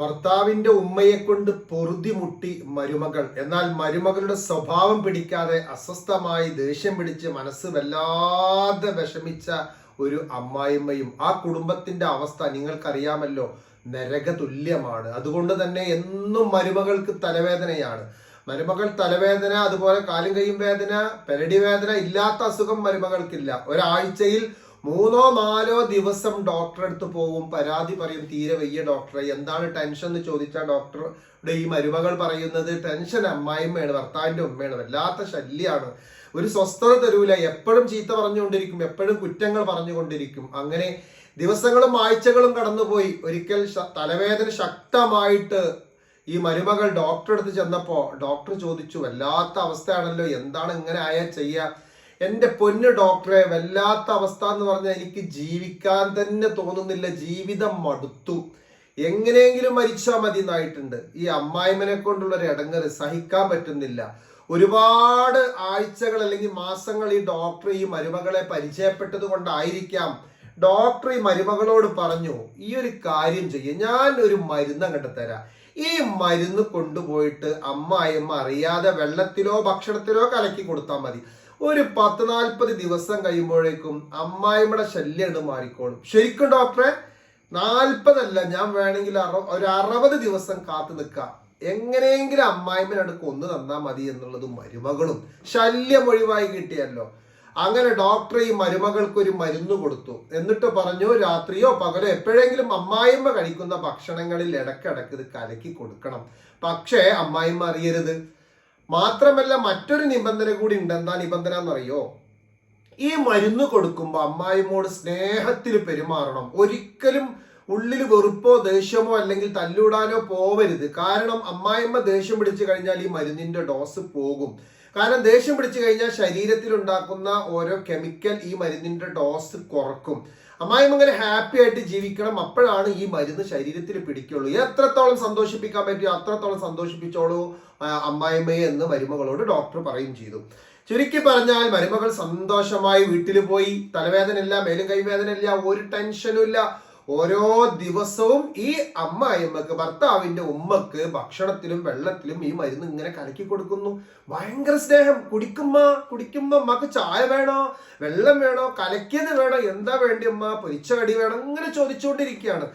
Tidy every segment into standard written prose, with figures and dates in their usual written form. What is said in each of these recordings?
ഭർത്താവിന്റെ ഉമ്മയെ കൊണ്ട് പൊറുതിമുട്ടി മരുമകൾ. എന്നാൽ മരുമകളുടെ സ്വഭാവം പിടിക്കാതെ അസ്വസ്ഥമായി ദേഷ്യം പിടിച്ച് മനസ്സ് വല്ലാതെ വിഷമിച്ച ഒരു അമ്മായിമ്മയും. ആ കുടുംബത്തിന്റെ അവസ്ഥ നിങ്ങൾക്കറിയാമല്ലോ, നരക തുല്യമാണ്. അതുകൊണ്ട് തന്നെ എന്നും മരുമകൾക്ക് തലവേദനയാണ്. മരുമകൾ തലവേദന, അതുപോലെ കാലും കൈയും വേദന, പെരടി വേദന, ഇല്ലാത്ത അസുഖം മരുമകൾക്കില്ല. ഒരാഴ്ചയിൽ 3-4 ദിവസം ഡോക്ടറെ അടുത്ത് പോകും, പരാതി പറയും, തീരെ വയ്യ ഡോക്ടറെ, എന്താണ് ടെൻഷൻ എന്ന് ചോദിച്ചാൽ ഡോക്ടറുടെ ഈ മരുമകൾ പറയുന്നത് ടെൻഷൻ അമ്മായിമ്മയാണ്, ഭർത്താവിന്റെ ഉമ്മയാണ്, വല്ലാത്ത ശല്യമാണ്, ഒരു സ്വസ്ഥത തരൂല, എപ്പോഴും ചീത്ത പറഞ്ഞുകൊണ്ടിരിക്കും, എപ്പോഴും കുറ്റങ്ങൾ പറഞ്ഞുകൊണ്ടിരിക്കും. അങ്ങനെ ദിവസങ്ങളും ആഴ്ചകളും കടന്നുപോയി. ഒരിക്കൽ തലവേദന ശക്തമായിട്ട് ഈ മരുമകൾ ഡോക്ടറെ അടുത്ത് ചെന്നപ്പോ ഡോക്ടർ ചോദിച്ചു, വല്ലാത്ത അവസ്ഥയാണല്ലോ, എന്താണ് ഇങ്ങനെ ആയാൽ ചെയ്യുക? എൻ്റെ പൊന്നു ഡോക്ടറെ, വല്ലാത്ത അവസ്ഥ എന്ന് പറഞ്ഞാൽ എനിക്ക് ജീവിക്കാൻ തന്നെ തോന്നുന്നില്ല, ജീവിതം മടുത്തു, എങ്ങനെയെങ്കിലും മരിച്ചാൽ മതി എന്നായിട്ടുണ്ട്. ഈ അമ്മായിമ്മനെ കൊണ്ടുള്ളൊരു ഇടങ്ങറ് സഹിക്കാൻ പറ്റുന്നില്ല. ഒരുപാട് ആഴ്ചകൾ അല്ലെങ്കിൽ മാസങ്ങൾ ഈ ഡോക്ടർ ഈ മരുമകളെ പരിചയപ്പെട്ടത് കൊണ്ടായിരിക്കാം ഡോക്ടർ ഈ മരുമകളോട് പറഞ്ഞു, ഈ ഒരു കാര്യം ചെയ്യ, ഞാൻ ഒരു മരുന്ന് അങ്ങോട്ട് തരാം, ഈ മരുന്ന് കൊണ്ടുപോയിട്ട് അമ്മായിമ്മ അറിയാതെ വെള്ളത്തിലോ ഭക്ഷണത്തിലോ കലക്കി കൊടുത്താൽ മതി. ഒരു 10-40 ദിവസം കഴിയുമ്പോഴേക്കും അമ്മായിമ്മയുടെ ശല്യം മാറിക്കോളും. ശരിക്കും ഡോക്ടറെ, 40 അല്ല, ഞാൻ വേണമെങ്കിൽ ഒരു 60 ദിവസം കാത്തു നിൽക്കാം, എങ്ങനെയെങ്കിലും അമ്മായിമ്മനോട് കൊന്നു തന്നാൽ മതി എന്നുള്ളത് മരുമകളും ശല്യം ഒഴിവായി കിട്ടിയല്ലോ. അങ്ങനെ ഡോക്ടർ ഈ മരുമകൾക്ക് ഒരു മരുന്ന് കൊടുത്തു. എന്നിട്ട് പറഞ്ഞു, രാത്രിയോ പകലോ എപ്പോഴെങ്കിലും അമ്മായിമ്മ കഴിക്കുന്ന ഭക്ഷണങ്ങളിൽ ഇടക്കിടക്ക് ഇത് കലക്കി കൊടുക്കണം, പക്ഷേ അമ്മായിമ്മ അറിയരുത്. മാത്രമല്ല മറ്റൊരു നിബന്ധന കൂടി ഉണ്ട്. എന്താ നിബന്ധന എന്നറിയോ? ഈ മരുന്ന് കൊടുക്കുമ്പോൾ അമ്മായിമ്മോട് സ്നേഹത്തിൽ പെരുമാറണം. ഒരിക്കലും ഉള്ളിൽ വെറുപ്പോ ദേഷ്യമോ അല്ലെങ്കിൽ തല്ലൂടാനോ പോവരുത്. കാരണം അമ്മായിമ്മ ദേഷ്യം പിടിച്ചു കഴിഞ്ഞാൽ ഈ മരുന്നിന്റെ ഡോസ് പോകും. കാരണം ദേഷ്യം പിടിച്ചു കഴിഞ്ഞാൽ ശരീരത്തിൽ ഉണ്ടാക്കുന്ന ഓരോ കെമിക്കൽ ഈ മരുന്നിന്റെ ഡോസ് കുറക്കും. അമ്മായിമ്മ ഇങ്ങനെ ഹാപ്പി ആയിട്ട് ജീവിക്കണം, അപ്പോഴാണ് ഈ മരുന്ന് ശരീരത്തിൽ പിടിക്കുള്ളൂ. എത്രത്തോളം സന്തോഷിപ്പിക്കാൻ പറ്റുമോ അത്രത്തോളം സന്തോഷിപ്പിച്ചോളൂ അമ്മായിമ്മയെ എന്ന് മരുമകളോട് ഡോക്ടർ പറയുകയും ചെയ്തു. ചുരുക്കി പറഞ്ഞാൽ മരുമകൾ സന്തോഷമായി വീട്ടിൽ പോയി. തലവേദന ഇല്ല, മേലും കൈവേദന ഇല്ല, ഒരു ടെൻഷനും ഇല്ല. ഓരോ ദിവസവും ഈ അമ്മായിമ്മക്ക്, ഭർത്താവിന്റെ ഉമ്മക്ക് ഭക്ഷണത്തിലും വെള്ളത്തിലും ഈ മരുന്ന് ഇങ്ങനെ കലക്കി കൊടുക്കുന്നു. ഭയങ്കര സ്നേഹം. കുടിക്കുമ്പോ അമ്മക്ക് ചായ വേണോ, വെള്ളം വേണോ, കലക്കിയത് വേണോ, എന്താ വേണ്ടി അമ്മ, പൊരിച്ച കടി വേണോ, ഇങ്ങനെ ചോദിച്ചുകൊണ്ടിരിക്കുകയാണ്.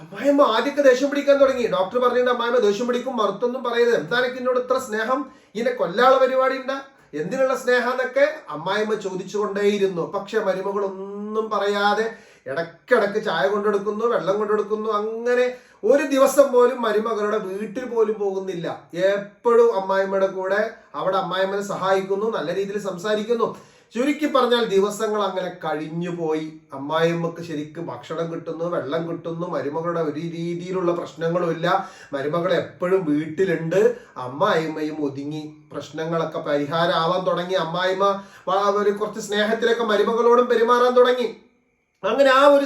അമ്മായിമ്മ ആദ്യമൊക്കെ ദേഷ്യം പിടിക്കാൻ തുടങ്ങി. ഡോക്ടർ പറഞ്ഞിട്ട് അമ്മായിമ്മ ദേഷ്യം പിടിക്കും, മറുത്തൊന്നും പറയരുത്, എന്താണെനിക്ക് എന്നോട് ഇത്ര സ്നേഹം, ഇതിനെ കൊല്ലാനുള്ള പരിപാടി ഉണ്ടാ, എന്തിനുള്ള സ്നേഹം എന്നൊക്കെ അമ്മായിമ്മ ചോദിച്ചുകൊണ്ടേയിരുന്നു. പക്ഷെ മരുമകളൊന്നും പറയാതെ ഇടക്കിടക്ക് ചായ കൊണ്ടെടുക്കുന്നു, വെള്ളം കൊണ്ടെടുക്കുന്നു. അങ്ങനെ ഒരു ദിവസം പോലും മരുമകളുടെ വീട്ടിൽ പോലും പോകുന്നില്ല. എപ്പോഴും അമ്മായിമ്മയുടെ കൂടെ അവിടെ അമ്മായിമ്മനെ സഹായിക്കുന്നു, നല്ല രീതിയിൽ സംസാരിക്കുന്നു. ചുരുക്കി പറഞ്ഞാൽ ദിവസങ്ങൾ അങ്ങനെ കഴിഞ്ഞു പോയി. അമ്മായിമ്മക്ക് ശരിക്കും ഭക്ഷണം കിട്ടുന്നു, വെള്ളം കിട്ടുന്നു, മരുമകളുടെ ഒരു രീതിയിലുള്ള പ്രശ്നങ്ങളും ഇല്ല. മരുമകൾ എപ്പോഴും വീട്ടിലുണ്ട്. അമ്മായിമ്മയും ഒതുങ്ങി, പ്രശ്നങ്ങളൊക്കെ പരിഹാരമാവാൻ തുടങ്ങി. അമ്മായിമ്മ ഒരു കുറച്ച് സ്നേഹത്തിലൊക്കെ മരുമകളോടും പെരുമാറാൻ തുടങ്ങി. അങ്ങനെ ആ ഒരു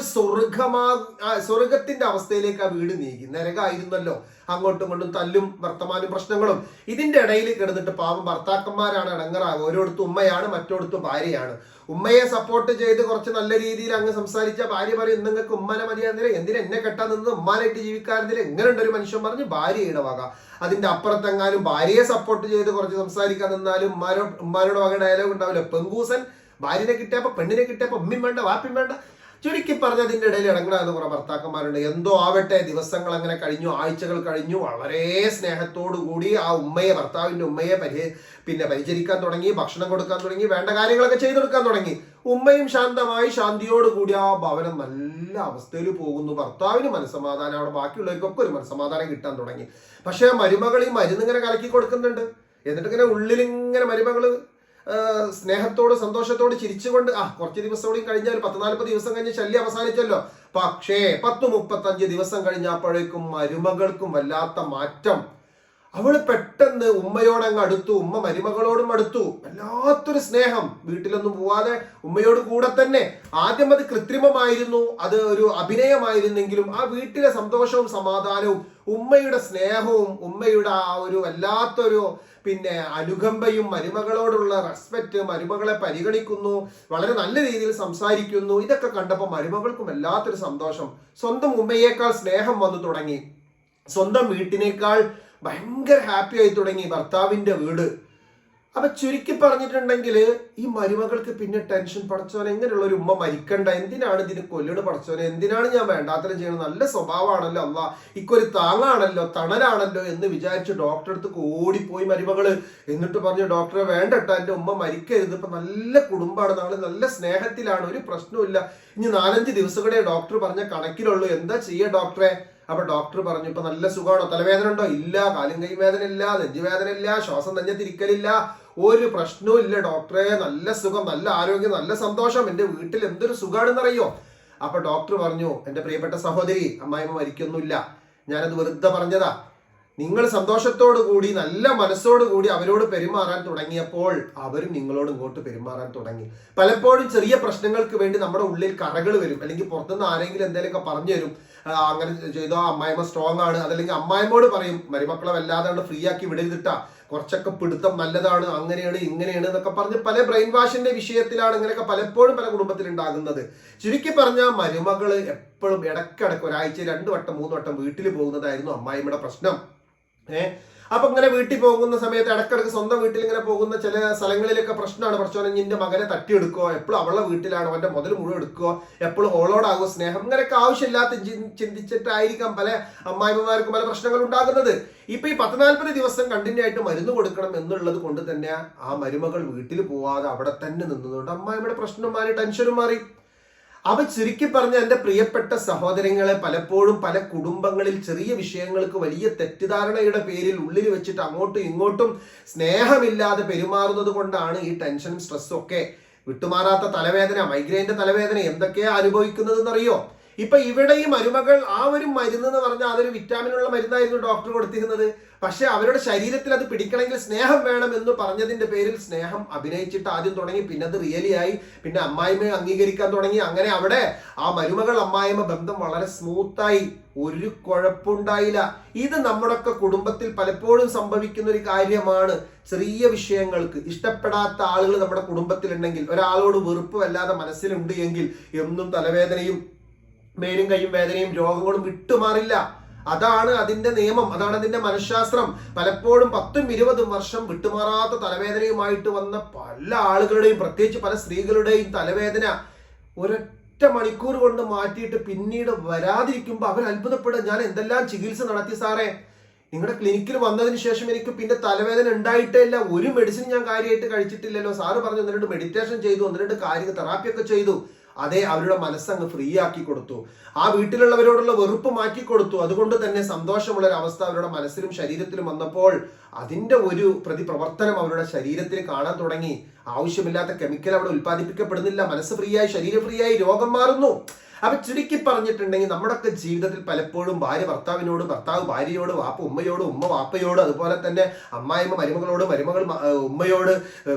സ്വർഗത്തിന്റെ അവസ്ഥയിലേക്ക് ആ വീട് നീങ്ങി. നരകമായിരുന്നല്ലോ, അങ്ങോട്ടും ഇങ്ങോട്ടും തല്ലും വർത്തമാനും പ്രശ്നങ്ങളും. ഇതിന്റെ ഇടയിൽ കിടന്നിട്ട് പാവം ഭർത്താക്കന്മാരാണ് ഇടങ്ങറാകുക. ഓരോടത്തും ഉമ്മയാണ്, മറ്റോടത്തും ഭാര്യയാണ്. ഉമ്മയെ സപ്പോർട്ട് ചെയ്ത് കുറച്ച് നല്ല രീതിയിൽ അങ്ങ് സംസാരിച്ച ഭാര്യ പറയും, നിങ്ങൾക്ക് ഉമ്മനെ മതിയാകുന്നില്ല, എന്തിനാ എന്നെ കെട്ടാൻ നിന്ന്, ഉമ്മാനായിട്ട് ജീവിക്കാറുന്നില്ല, എങ്ങനെ ഉണ്ട് ഒരു മനുഷ്യൻ പറഞ്ഞ് ഭാര്യയുടെ വക. അതിന്റെ അപ്പുറത്തെങ്ങാനും ഭാര്യയെ സപ്പോർട്ട് ചെയ്ത് കുറച്ച് സംസാരിക്കാൻ നിന്നാലും ഉമ്മാരുടെ വക ഡയലോഗ് ഉണ്ടാവില്ല. പെങ്കൂസൻ ഭാര്യനെ കിട്ടിയപ്പോ പെണ്ണിനെ കിട്ടിയപ്പോ ഉമ്മയും വേണ്ട വാപ്പിയും വേണ്ട. ചുരുക്കി പറഞ്ഞതിന്റെ ഇടയിൽ ഇടങ്ങാന്ന് കുറെ ഭർത്താക്കന്മാരുണ്ട്. എന്തോ ആവട്ടെ, ദിവസങ്ങൾ അങ്ങനെ കഴിഞ്ഞു, ആഴ്ചകൾ കഴിഞ്ഞു. വളരെ സ്നേഹത്തോടു കൂടി ആ ഉമ്മയെ, ഭർത്താവിന്റെ ഉമ്മയെ പരിചരിക്കാൻ തുടങ്ങി, ഭക്ഷണം കൊടുക്കാൻ തുടങ്ങി, വേണ്ട കാര്യങ്ങളൊക്കെ ചെയ്തെടുക്കാൻ തുടങ്ങി. ഉമ്മയും ശാന്തമായി ശാന്തിയോടുകൂടി ആ ഭവനം നല്ല അവസ്ഥയിൽ പോകുന്നു. ഭർത്താവിന് മനസ്സമാധാനം, അവിടെ ബാക്കിയുള്ളവർക്കൊക്കെ ഒരു മനസ്സമാധാനം കിട്ടാൻ തുടങ്ങി. പക്ഷെ മരുമകൾ ഈ മരുന്ന് ഇങ്ങനെ കലക്കി കൊടുക്കുന്നുണ്ട്. എന്നിട്ട് ഇങ്ങനെ ഉള്ളിലിങ്ങനെ മരുമകള് സ്നേഹത്തോട് സന്തോഷത്തോട് ചിരിച്ചുകൊണ്ട് കുറച്ച് ദിവസം കൂടി കഴിഞ്ഞാൽ 10-40 ദിവസം കഴിഞ്ഞ് ശല്യം അവസാനിച്ചല്ലോ. പക്ഷേ 10-35 ദിവസം കഴിഞ്ഞപ്പോഴേക്കും മരുമകൾക്കും വല്ലാത്ത മാറ്റം. അവള് പെട്ടെന്ന് ഉമ്മയോടങ്ങ് അടുത്തു, ഉമ്മ മരുമകളോടും അടുത്തു. വല്ലാത്തൊരു സ്നേഹം. വീട്ടിലൊന്നും പോവാതെ ഉമ്മയോട് കൂടെ തന്നെ. ആദ്യം അത് കൃത്രിമമായിരുന്നു, അത് ഒരു അഭിനയമായിരുന്നെങ്കിലും ആ വീട്ടിലെ സന്തോഷവും സമാധാനവും ഉമ്മയുടെ സ്നേഹവും ഉമ്മയുടെ ആ ഒരു വല്ലാത്തൊരു അനുകമ്പയും, മരുമകളോടുള്ള റെസ്പെക്റ്റ്, മരുമകളെ പരിഗണിക്കുന്നു, വളരെ നല്ല രീതിയിൽ സംസാരിക്കുന്നു. ഇതൊക്കെ കണ്ടപ്പോൾ മരുമകൾക്കും വല്ലാത്തൊരു സന്തോഷം. സ്വന്തം ഉമ്മയേക്കാൾ സ്നേഹം വന്നു തുടങ്ങി. സ്വന്തം വീട്ടിനേക്കാൾ ഭയങ്കര ഹാപ്പി ആയി തുടങ്ങി ഭർത്താവിന്റെ വീട്. അപ്പൊ ചുരുക്കി പറഞ്ഞിട്ടുണ്ടെങ്കിൽ ഈ മരുമകൾക്ക് പിന്നെ ടെൻഷൻ, പടച്ചോനെ എങ്ങനെയുള്ള ഒരു ഉമ്മ മരിക്കണ്ട, എന്തിനാണ് ഇതിന് കൊല്ലണ് പടച്ചോനെ, എന്തിനാണ് ഞാൻ വേണ്ടാത്തരം ചെയ്യണം, നല്ല സ്വഭാവമാണല്ലോ അല്ലാ, ഇക്കൊരു താങ്ങാണല്ലോ തണലാണല്ലോ എന്ന് വിചാരിച്ച് ഡോക്ടറെ അടുത്ത് ഓടിപ്പോയി മരുമകള്. എന്നിട്ട് പറഞ്ഞു, ഡോക്ടറെ വേണ്ടട്ടോ, എന്റെ ഉമ്മ മരിക്കരുത്, ഇപ്പൊ നല്ല കുടുംബമാണ്, നാളെ നല്ല സ്നേഹത്തിലാണ്, ഒരു പ്രശ്നമില്ല, ഇനി 4-5 ദിവസം കൂടെ ഡോക്ടർ പറഞ്ഞ കണക്കിലുള്ളൂ, എന്താ ചെയ്യാ ഡോക്ടറെ? അപ്പൊ ഡോക്ടർ പറഞ്ഞു, ഇപ്പൊ നല്ല സുഖമാണോ, തലവേദന ഉണ്ടോ? ഇല്ല. കാലും കൈ വേദന ഇല്ല, നെഞ്ചുവേദന ഇല്ല, ശ്വാസം നെഞ്ഞത്തിരിക്കലില്ല, ഒരു പ്രശ്നവും ഇല്ല ഡോക്ടറെ, നല്ല സുഖം, നല്ല ആരോഗ്യം, നല്ല സന്തോഷം, എന്റെ വീട്ടിൽ എന്തൊരു സുഖമാണെന്നറിയോ? അപ്പൊ ഡോക്ടർ പറഞ്ഞു, എന്റെ പ്രിയപ്പെട്ട സഹോദരി, അമ്മായിമ്മ മരിക്കൊന്നുമില്ല, ഞാനത് വെറുതെ പറഞ്ഞതാ. നിങ്ങൾ സന്തോഷത്തോടു കൂടി നല്ല മനസ്സോടു കൂടി അവരോട് പെരുമാറാൻ തുടങ്ങിയപ്പോൾ അവരും നിങ്ങളോട് ഇങ്ങോട്ട് പെരുമാറാൻ തുടങ്ങി. പലപ്പോഴും ചെറിയ പ്രശ്നങ്ങൾക്ക് വേണ്ടി നമ്മുടെ ഉള്ളിൽ കറകൾ വരും, അല്ലെങ്കിൽ പുറത്തുനിന്ന് ആരെങ്കിലും എന്തെങ്കിലുമൊക്കെ പറഞ്ഞു തരും, അങ്ങനെ ചെയ്തോ, അമ്മായിമ്മ സ്ട്രോങ് ആണ്, അതല്ലെങ്കിൽ അമ്മായിമ്മോട് പറയും, മരുമക്കളെ വല്ലാതെ ഫ്രീ ആക്കി വിടരുതിട്ടാ, കുറച്ചൊക്കെ പിടുത്തം നല്ലതാണ്, അങ്ങനെയാണ് ഇങ്ങനെയാണ് എന്നൊക്കെ പറഞ്ഞ് പല ബ്രെയിൻ വാഷിന്റെ വിഷയത്തിലാണ് ഇങ്ങനെയൊക്കെ പലപ്പോഴും പല കുടുംബത്തിൽ ഉണ്ടാകുന്നത്. ചുരുക്കി പറഞ്ഞാൽ മരുമകള് എപ്പോഴും ഇടയ്ക്കിടയ്ക്ക് ഒരാഴ്ച 2 വട്ടം 3 വട്ടം വീട്ടിൽ പോകുന്നതായിരുന്നു അമ്മായിമ്മയുടെ പ്രശ്നം. അപ്പൊ ഇങ്ങനെ വീട്ടിൽ പോകുന്ന സമയത്ത് ഇടക്കിടക്ക് സ്വന്തം വീട്ടിൽ ഇങ്ങനെ പോകുന്ന ചില സ്ഥലങ്ങളിലൊക്കെ പ്രശ്നമാണ്, പ്രശ്നം നിന്റെ മകനെ തട്ടിയെടുക്കോ, എപ്പോഴും അവളുടെ വീട്ടിലാണ്, അവന്റെ മുതൽ മുഴുവൻ എടുക്കോ, എപ്പോഴും ഓളോടാകുമോ സ്നേഹം, ഇങ്ങനെയൊക്കെ ആവശ്യമില്ലാത്ത ചിന്തിച്ചിട്ടായിരിക്കാം പല അമ്മായിമ്മമാർക്കും പല പ്രശ്നങ്ങൾ ഉണ്ടാകുന്നത്. ഇപ്പൊ ഈ 10-40 ദിവസം കണ്ടിന്യൂ ആയിട്ട് മരുന്ന് കൊടുക്കണം എന്നുള്ളത് കൊണ്ട് തന്നെ ആ മരുമകൾ വീട്ടിൽ പോവാതെ അവിടെ തന്നെ നിന്നതുകൊണ്ട് അമ്മായിമ്മയുടെ പ്രശ്നം മാറി, ടെൻഷനും മാറി. അവ ചുരുക്കി പറഞ്ഞ എന്റെ പ്രിയപ്പെട്ട സഹോദരങ്ങളെ, പലപ്പോഴും പല കുടുംബങ്ങളിൽ ചെറിയ വിഷയങ്ങൾക്ക് വലിയ തെറ്റിദ്ധാരണയുടെ പേരിൽ ഉള്ളിൽ വെച്ചിട്ട് അങ്ങോട്ടും ഇങ്ങോട്ടും സ്നേഹമില്ലാതെ പെരുമാറുന്നത് കൊണ്ടാണ് ഈ ടെൻഷനും സ്ട്രെസ്സും ഒക്കെ. വിട്ടുമാറാത്ത തലവേദന, മൈഗ്രെയിന്റെ തലവേദന എന്തൊക്കെയാ അനുഭവിക്കുന്നതെന്നറിയോ? ഇപ്പൊ ഇവിടെ ഈ മരുമകൾ ആ ഒരു മരുന്ന് എന്ന് പറഞ്ഞാൽ അതൊരു വിറ്റാമിനുള്ള മരുന്നായിരുന്നു ഡോക്ടർ കൊടുത്തിരുന്നത്. പക്ഷെ അവരുടെ ശരീരത്തിൽ അത് പിടിക്കണമെങ്കിൽ സ്നേഹം വേണം എന്ന് പറഞ്ഞതിന്റെ പേരിൽ സ്നേഹം അഭിനയിച്ചിട്ട് ആദ്യം തുടങ്ങി, പിന്നെ അത് റിയലി ആയി, പിന്നെ അമ്മായിമ്മയെ അംഗീകരിക്കാൻ തുടങ്ങി. അങ്ങനെ അവിടെ ആ മരുമകൾ അമ്മായിമ്മ ബന്ധം വളരെ സ്മൂത്തായി, ഒരു കുഴപ്പമുണ്ടായില്ല. ഇത് നമ്മുടെയൊക്കെ കുടുംബത്തിൽ പലപ്പോഴും സംഭവിക്കുന്ന ഒരു കാര്യമാണ്. ചെറിയ വിഷയങ്ങൾക്ക് ഇഷ്ടപ്പെടാത്ത ആളുകൾ നമ്മുടെ കുടുംബത്തിലുണ്ടെങ്കിൽ, ഒരാളോട് വെറുപ്പ് വല്ലാതെ മനസ്സിലുണ്ട് എങ്കിൽ എന്നും തലവേദനയും മേലും കൈയും വേദനയും രോഗങ്ങളും വിട്ടുമാറില്ല. അതാണ് അതിന്റെ നിയമം, അതാണ് അതിന്റെ മനഃശാസ്ത്രം. പലപ്പോഴും 10-20 വർഷം വിട്ടുമാറാത്ത തലവേദനയുമായിട്ട് വന്ന പല ആളുകളുടെയും, പ്രത്യേകിച്ച് പല സ്ത്രീകളുടെയും തലവേദന ഒരൊറ്റ മണിക്കൂർ കൊണ്ട് മാറ്റിയിട്ട് പിന്നീട് വരാതിരിക്കുമ്പോൾ അവർ അത്ഭുതപ്പെടുക, ഞാൻ എന്തെല്ലാം ചികിത്സ നടത്തി സാറേ, നിങ്ങളുടെ ക്ലിനിക്കിൽ വന്നതിന് ശേഷം എനിക്ക് പിന്നെ തലവേദന ഉണ്ടായിട്ടേ ഇല്ല, ഒരു മെഡിസിൻ ഞാൻ കാര്യമായിട്ട് കഴിച്ചിട്ടില്ലല്ലോ, സാറ് പറഞ്ഞു 1-2 മെഡിറ്റേഷൻ ചെയ്തു, 1-2 കാര്യ തെറാപ്പിയൊക്കെ ചെയ്തു. അതെ, അവരുടെ മനസ്സങ്ങ് ഫ്രീ ആക്കി കൊടുത്തു, ആ വീട്ടിലുള്ളവരോടുള്ള വെറുപ്പ് മാറ്റി കൊടുത്തു. അതുകൊണ്ട് തന്നെ സന്തോഷമുള്ള ഒരു അവസ്ഥ അവരുടെ മനസ്സിലും ശരീരത്തിലും വന്നപ്പോൾ അതിന്റെ ഒരു പ്രതിപ്രവർത്തനം അവരുടെ ശരീരത്തിൽ കാണാൻ തുടങ്ങി. ആവശ്യമില്ലാത്ത കെമിക്കൽ അവിടെ ഉൽപ്പാദിപ്പിക്കപ്പെടുന്നില്ല, മനസ്സ് ഫ്രീ ആയി, ശരീരം ഫ്രീ ആയി, രോഗം മാറുന്നു. അപ്പൊ ചുരുക്കി പറഞ്ഞിട്ടുണ്ടെങ്കിൽ നമ്മുടെയൊക്കെ ജീവിതത്തിൽ പലപ്പോഴും ഭാര്യ ഭർത്താവിനോട്, ഭർത്താവ് ഭാര്യയോട്, വാപ്പ ഉമ്മയോട്, ഉമ്മ വാപ്പയോട്, അതുപോലെ തന്നെ അമ്മായിമ്മ മരുമകളോട്, മരുമകൾ ഉമ്മയോട്,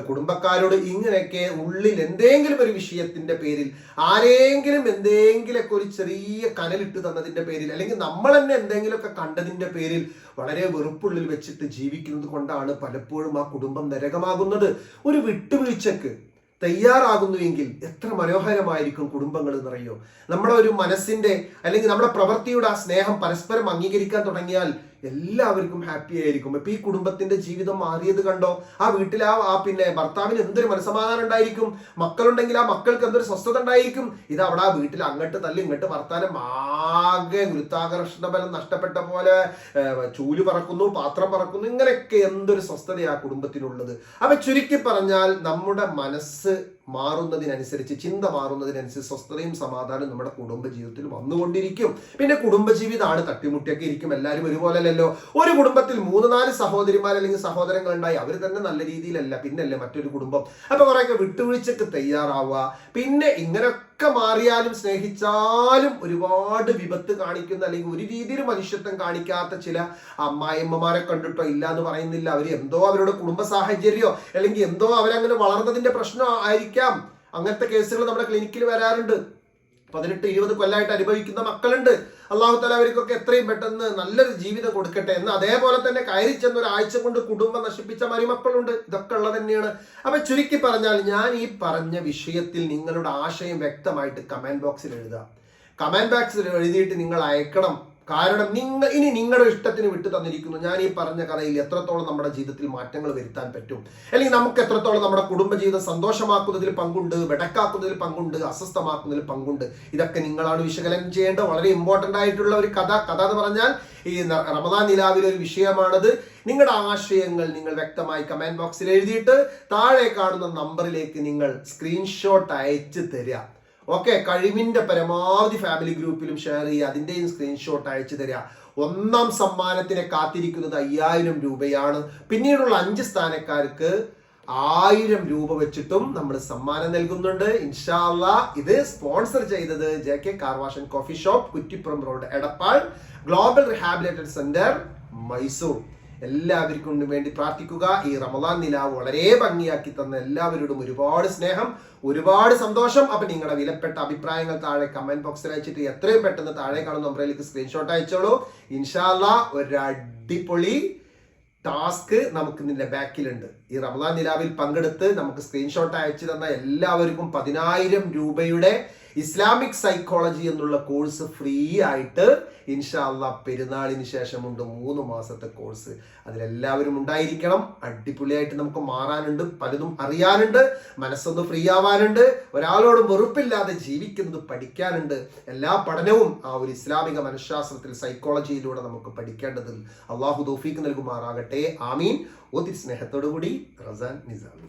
കുടുംബക്കാരോട്, ഇങ്ങനെയൊക്കെ ഉള്ളിൽ എന്തെങ്കിലും ഒരു വിഷയത്തിന്റെ പേരിൽ ആരെങ്കിലും എന്തെങ്കിലുമൊക്കെ ഒരു ചെറിയ കനലിട്ട് തന്നതിന്റെ പേരിൽ, അല്ലെങ്കിൽ നമ്മൾ തന്നെ എന്തെങ്കിലുമൊക്കെ കണ്ടതിന്റെ പേരിൽ വളരെ വെറുപ്പുള്ളിൽ വെച്ചിട്ട് ജീവിക്കുന്നത് കൊണ്ടാണ് പലപ്പോഴും ആ കുടുംബം നരകമാകുന്നത്. ഒരു വിട്ടുവീഴ്ചക്ക് തയ്യാറാകുന്നുവെങ്കിൽ എത്ര മനോഹരമായിരിക്കും കുടുംബങ്ങൾ എന്നറിയോ? നമ്മുടെ ഒരു മനസ്സിന്റെ അല്ലെങ്കിൽ നമ്മുടെ പ്രവൃത്തിയുടെ ആ സ്നേഹം പരസ്പരം അംഗീകരിക്കാൻ തുടങ്ങിയാൽ എല്ലാവർക്കും ഹാപ്പി ആയിരിക്കും. ഇപ്പൊ ഈ കുടുംബത്തിന്റെ ജീവിതം മാറിയത് കണ്ടോ? ആ വീട്ടിൽ പിന്നെ ഭർത്താവിന് എന്തൊരു മനസ്സമാധാനം ഉണ്ടായിരിക്കും, മക്കളുണ്ടെങ്കിൽ ആ മക്കൾക്ക് എന്തൊരു സ്വസ്ഥത ഉണ്ടായിരിക്കും. ഇത് അവിടെ ആ വീട്ടിൽ അങ്ങോട്ട് തല്ലി ഇങ്ങോട്ട് വർത്താനം, ആകെ ഗുരുത്വാകർഷണ ബലം നഷ്ടപ്പെട്ട പോലെ ചൂല് പറക്കുന്നു, പാത്രം പറക്കുന്നു, ഇങ്ങനെയൊക്കെ എന്തൊരു സ്വസ്ഥതയാ കുടുംബത്തിനുള്ളത്. അപ്പൊ ചുരുക്കി പറഞ്ഞാൽ നമ്മുടെ മനസ്സ് മാറുന്നതിനനുസരിച്ച്, ചിന്ത മാറുന്നതിനനുസരിച്ച് സ്വസ്ഥതയും സമാധാനവും നമ്മുടെ കുടുംബ ജീവിതത്തിൽ വന്നുകൊണ്ടിരിക്കും. പിന്നെ കുടുംബജീവിതമാണ് തട്ടിമുട്ടിയൊക്കെ ഇരിക്കും, എല്ലാവരും ഒരുപോലെ അല്ലല്ലോ. ഒരു കുടുംബത്തിൽ 3-4 സഹോദരിമാർ അല്ലെങ്കിൽ സഹോദരങ്ങൾ ഉണ്ടായി, അവർ തന്നെ നല്ല രീതിയിലല്ല, പിന്നല്ലേ മറ്റൊരു കുടുംബം. അപ്പൊ കുറെയൊക്കെ വിട്ടുവീഴ്ചക്ക് തയ്യാറാവുക. പിന്നെ ഇങ്ങനെയൊക്കെ മാറിയാലും സ്നേഹിച്ചാലും ഒരുപാട് വിപത്ത് കാണിക്കുന്ന, അല്ലെങ്കിൽ ഒരു രീതിയിൽ മനുഷ്യത്വം കാണിക്കാത്ത ചില അമ്മായിമ്മമാരെ കണ്ടിട്ടോ ഇല്ല എന്ന് പറയുന്നില്ല. അവർ എന്തോ അവരുടെ കുടുംബ സാഹചര്യമോ അല്ലെങ്കിൽ എന്തോ അവരങ്ങനെ വളർന്നതിന്റെ പ്രശ്നം ആയിരിക്കാം. അങ്ങനത്തെ കേസുകൾ നമ്മുടെ ക്ലിനിക്കിൽ വരാറുണ്ട്. 18-20 കൊല്ലമായിട്ട് അനുഭവിക്കുന്ന മക്കളുണ്ട്. അള്ളാഹു തആല അവർക്കൊക്കെ എത്രയും പെട്ടെന്ന് നല്ലൊരു ജീവിതം കൊടുക്കട്ടെ എന്ന്. അതേപോലെ തന്നെ കയറി ചെന്ന് ഒരാഴ്ച കൊണ്ട് കുടുംബം നശിപ്പിച്ച മരുമക്കളുണ്ട്. ഇതൊക്കെ ഉള്ളത് തന്നെയാണ്. അപ്പൊ ചുരുക്കി പറഞ്ഞാൽ ഞാൻ ഈ പറഞ്ഞ വിഷയത്തിൽ നിങ്ങളുടെ ആശയം വ്യക്തമായിട്ട് കമന്റ് ബോക്സിൽ എഴുതുക. കമന്റ് ബോക്സിൽ എഴുതിയിട്ട് നിങ്ങൾ അയക്കണം. കാരണം ഇനി നിങ്ങളുടെ ഇഷ്ടത്തിന് വിട്ടു തന്നിരിക്കുന്നു. ഞാൻ ഈ പറഞ്ഞ കഥയിൽ എത്രത്തോളം നമ്മുടെ ജീവിതത്തിൽ മാറ്റങ്ങൾ വരുത്താൻ പറ്റും, അല്ലെങ്കിൽ നമുക്ക് എത്രത്തോളം നമ്മുടെ കുടുംബജീവിതം സന്തോഷമാക്കുന്നതിൽ പങ്കുണ്ട്, വെടക്കാക്കുന്നതിൽ പങ്കുണ്ട്, അസ്വസ്ഥമാക്കുന്നതിൽ പങ്കുണ്ട്, ഇതൊക്കെ നിങ്ങളാണ് വിശകലനം ചെയ്യേണ്ട. വളരെ ഇമ്പോർട്ടൻ്റ് ആയിട്ടുള്ള ഒരു കഥ എന്ന് പറഞ്ഞാൽ ഈ റമദാൻ നിലാവിലെ ഒരു വിഷയമാണത്. നിങ്ങളുടെ ആശയങ്ങൾ നിങ്ങൾ വ്യക്തമായി കമന്റ് ബോക്സിൽ എഴുതിയിട്ട് താഴെ കാണുന്ന നമ്പറിലേക്ക് നിങ്ങൾ സ്ക്രീൻഷോട്ട് അയച്ചു തരിക. ഓക്കെ, കഴിവിന്റെ പരമാവധി ഫാമിലി ഗ്രൂപ്പിലും ഷെയർ ചെയ്യുക, അതിന്റെയും സ്ക്രീൻഷോട്ട് അയച്ചു തരിക. ഒന്നാം സമ്മാനത്തിനെ കാത്തിരിക്കുന്നത് 5000 രൂപയാണ്. പിന്നീടുള്ള 5 സ്ഥാനക്കാർക്ക് 1000 രൂപ വെച്ചിട്ടും നമ്മൾ സമ്മാനം നൽകുന്നുണ്ട്. ഇൻഷാ അല്ലാഹ് ഇത് സ്പോൺസർ ചെയ്തത് JK car wash and coffee shop, Kuttippuram road, Edappal, global rehabilitation centre, Mysore. എല്ലാവർക്കും വേണ്ടി പ്രാർത്ഥിക്കുക. ഈ റമദാൻ നിലാവ് വളരെ ഭംഗിയാക്കി തന്ന എല്ലാവരോടും ഒരുപാട് സ്നേഹം, ഒരുപാട് സന്തോഷം. അപ്പൊ നിങ്ങളുടെ വിലപ്പെട്ട അഭിപ്രായങ്ങൾ താഴെ കമന്റ് ബോക്സിൽ അയച്ചിട്ട് എത്രയും പെട്ടെന്ന് താഴെ കാണുന്ന നമ്പറിലേക്ക് സ്ക്രീൻഷോട്ട് അയച്ചോളൂ. ഇൻഷാ അല്ലാഹ് ഒരു അടിപൊളി ടാസ്ക് നമുക്ക് നിന്റെ ബാക്കിലുണ്ട്. ഈ റമദാൻ നിലാവിൽ പങ്കെടുത്ത് നമുക്ക് സ്ക്രീൻഷോട്ട് അയച്ചു തന്ന എല്ലാവർക്കും 10000 രൂപയുടെ ഇസ്ലാമിക് സൈക്കോളജി എന്നുള്ള കോഴ്സ് ഫ്രീ ആയിട്ട് ഇൻഷാ അല്ലാഹ് പെരുന്നാളിന് ശേഷമുണ്ട് 3 മാസത്തെ കോഴ്സ്. അതിലെല്ലാവരും ഉണ്ടായിരിക്കണം. അടിപൊളിയായിട്ട് നമുക്ക് മാറാനുണ്ട്, പലതും അറിയാനുണ്ട്, മനസ്സൊന്ന് ഫ്രീ ആവാനുണ്ട്, ഒരാളോടും വെറുപ്പില്ലാതെ ജീവിക്കുന്നത് പഠിക്കാനുണ്ട്. എല്ലാ പഠനവും ആ ഒരു ഇസ്ലാമിക മനഃശാസ്ത്രത്തിൽ സൈക്കോളജിയിലൂടെ നമുക്ക് പഠിക്കേണ്ടതിൽ അള്ളാഹു തൗഫീഖ് നൽകുമാറാകട്ടെ. ആമീൻ. ഒത്തിരി സ്നേഹത്തോടു കൂടി റസാൻ നിസാമി.